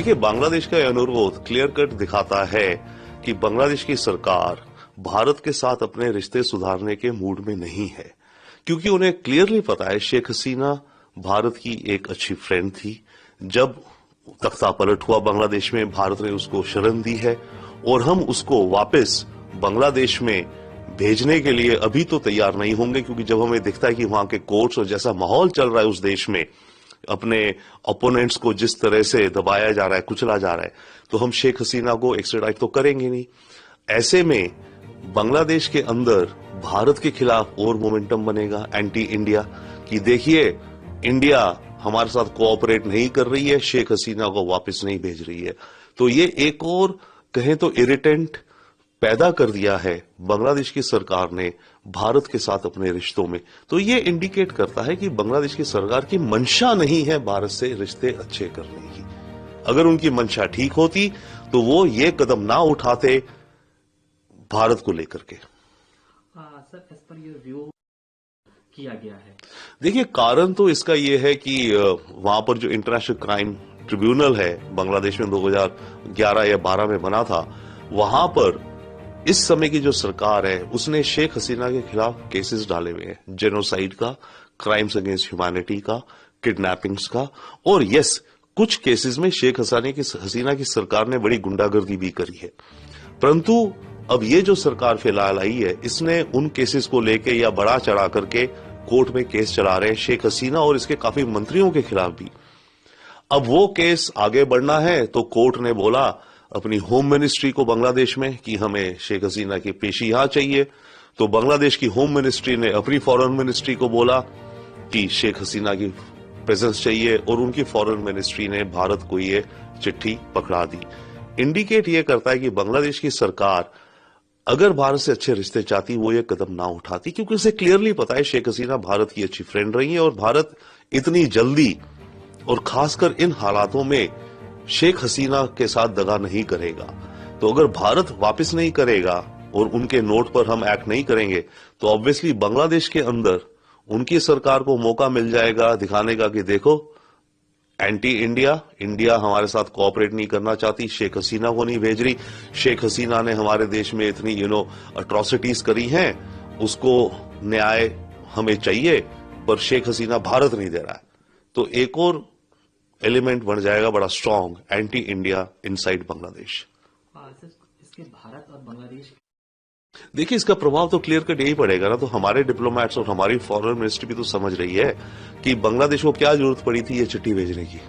देखिए, बांग्लादेश का अनुरोध क्लियर कट दिखाता है कि बांग्लादेश की सरकार भारत के साथ अपने रिश्ते सुधारने के मूड में नहीं है, क्योंकि उन्हें क्लियरली पता है शेख हसीना भारत की एक अच्छी फ्रेंड थी। जब तख्ता पलट हुआ बांग्लादेश में, भारत ने उसको शरण दी है और हम उसको वापस बांग्लादेश में भेजने के लिए अभी तो तैयार नहीं होंगे, क्योंकि जब हमें दिखता है कि वहां के कोर्ट्स और जैसा माहौल चल रहा है उस देश में, अपने ओपोनेंट्स को जिस तरह से दबाया जा रहा है, कुचला जा रहा है, तो हम शेख हसीना को एक्स्ट्राडाइट तो करेंगे नहीं। ऐसे में बांग्लादेश के अंदर भारत के खिलाफ और मोमेंटम बनेगा एंटी इंडिया कि देखिए, इंडिया हमारे साथ कोऑपरेट नहीं कर रही है, शेख हसीना को वापस नहीं भेज रही है। तो ये एक और कहें तो इरिटेंट पैदा कर दिया है बांग्लादेश की सरकार ने भारत के साथ अपने रिश्तों में। तो ये इंडिकेट करता है कि बांग्लादेश की सरकार की मंशा नहीं है भारत से रिश्ते अच्छे करने की। अगर उनकी मंशा ठीक होती तो वो ये कदम ना उठाते भारत को लेकर के। सर, इस पर ये व्यू किया गया है। देखिए, कारण तो इसका ये है कि वहां पर जो इंटरनेशनल क्राइम ट्रिब्यूनल है बांग्लादेश में 2011 या 12 में बना था, वहां पर इस समय की जो सरकार है उसने शेख हसीना के खिलाफ केसेस डाले हुए हैं, जेनोसाइड का, क्राइम्स अगेंस्ट ह्यूमैनिटी का, किडनैपिंग्स का, और यस, कुछ केसेस में शेख हसीना की सरकार ने बड़ी गुंडागर्दी भी करी है। परंतु अब ये जो सरकार फिलहाल आई है, इसने उन केसेस को लेके या बढ़ा चढ़ा करके कोर्ट में केस चला रहे हैं शेख हसीना और इसके काफी मंत्रियों के खिलाफ भी। अब वो केस आगे बढ़ना है तो कोर्ट ने बोला अपनी होम मिनिस्ट्री को बांग्लादेश में कि हमें शेख हसीना की पेशी यहां चाहिए। तो बांग्लादेश की होम मिनिस्ट्री ने अपनी फॉरेन मिनिस्ट्री को बोला कि शेख हसीना की प्रेजेंस चाहिए, और उनकी फॉरेन मिनिस्ट्री ने भारत को ये चिट्ठी पकड़ा दी। इंडिकेट ये करता है कि बांग्लादेश की सरकार अगर भारत से अच्छे रिश्ते चाहती वो ये कदम ना उठाती, क्योंकि उसे क्लियरली पता है शेख हसीना भारत की अच्छी फ्रेंड रही है और भारत इतनी जल्दी और खासकर इन हालातों में शेख हसीना के साथ दगा नहीं करेगा। तो अगर भारत वापस नहीं करेगा और उनके नोट पर हम एक्ट नहीं करेंगे तो ऑब्वियसली बांग्लादेश के अंदर उनकी सरकार को मौका मिल जाएगा दिखाने का कि देखो, एंटी इंडिया, इंडिया हमारे साथ कोऑपरेट नहीं करना चाहती, शेख हसीना को नहीं भेज रही, शेख हसीना ने हमारे देश में इतनी अट्रॉसिटीज करी हैं, उसको न्याय हमें चाहिए, पर शेख हसीना भारत नहीं दे रहा है। तो एक और एलिमेंट बन जाएगा बड़ा strong anti India inside Bangladesh. इसके भारत और बांग्लादेश, देखिए, इसका प्रभाव तो क्लियर कट यही पड़ेगा ना। तो हमारे डिप्लोमेट्स और हमारी फॉरेन मिनिस्ट्री भी तो समझ रही है कि बांग्लादेश को क्या जरूरत पड़ी थी ये चिट्ठी भेजने की।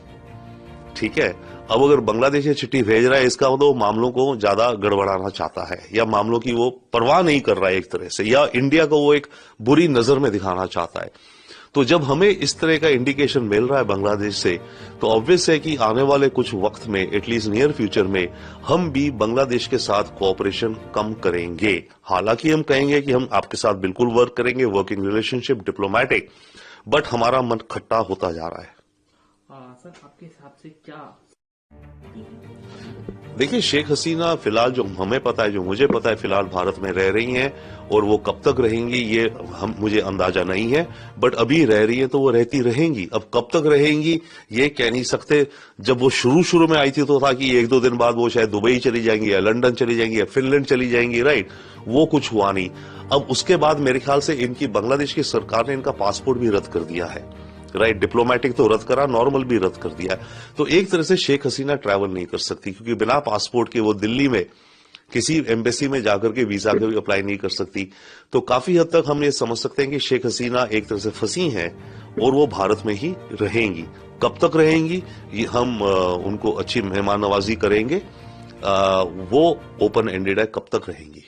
ठीक है, अब अगर बांग्लादेश ये चिट्ठी भेज रहा है, इसका मतलब मामलों को ज्यादा गड़बड़ाना चाहता है या मामलों की वो परवाह नहीं कर रहा है एक तरह से, या इंडिया को वो एक बुरी नजर में दिखाना चाहता है। तो जब हमें इस तरह का इंडिकेशन मिल रहा है बांग्लादेश से, तो ऑब्वियस है कि आने वाले कुछ वक्त में, एटलीस्ट नियर फ्यूचर में, हम भी बांग्लादेश के साथ कोऑपरेशन कम करेंगे। हालांकि हम कहेंगे कि हम आपके साथ बिल्कुल वर्क करेंगे, वर्किंग रिलेशनशिप, डिप्लोमेटिक, बट हमारा मन खट्टा होता जा रहा है। सर, आपके हिसाब से क्या? देखिए, शेख हसीना फिलहाल जो हमें पता है, जो मुझे पता है, फिलहाल भारत में रह रही हैं, और वो कब तक रहेंगी ये मुझे अंदाजा नहीं है, बट अभी रह रही है तो वो रहती रहेंगी। अब कब तक रहेंगी ये कह नहीं सकते। जब वो शुरू में आई थी तो था कि 1-2 दिन बाद वो शायद दुबई चली जाएंगी या लंदन चली जाएंगी या फिनलैंड चली जाएंगी, राइट? वो कुछ हुआ नहीं। अब उसके बाद मेरे ख्याल से इनकी बांग्लादेश की सरकार ने इनका पासपोर्ट भी रद्द कर दिया है, राइट? डिप्लोमेटिक तो रद्द करा, नॉर्मल भी रद्द कर दिया है। तो एक तरह से शेख हसीना ट्रैवल नहीं कर सकती, क्योंकि बिना पासपोर्ट के वो दिल्ली में किसी एम्बेसी में जाकर के वीजा का भी अप्लाई नहीं कर सकती। तो काफी हद तक हम ये समझ सकते हैं कि शेख हसीना एक तरह से फंसी हैं और वो भारत में ही रहेंगी। कब तक रहेंगी ये हम उनको अच्छी मेहमान नवाजी करेंगे, वो ओपन एंडेड है, कब तक रहेंगी।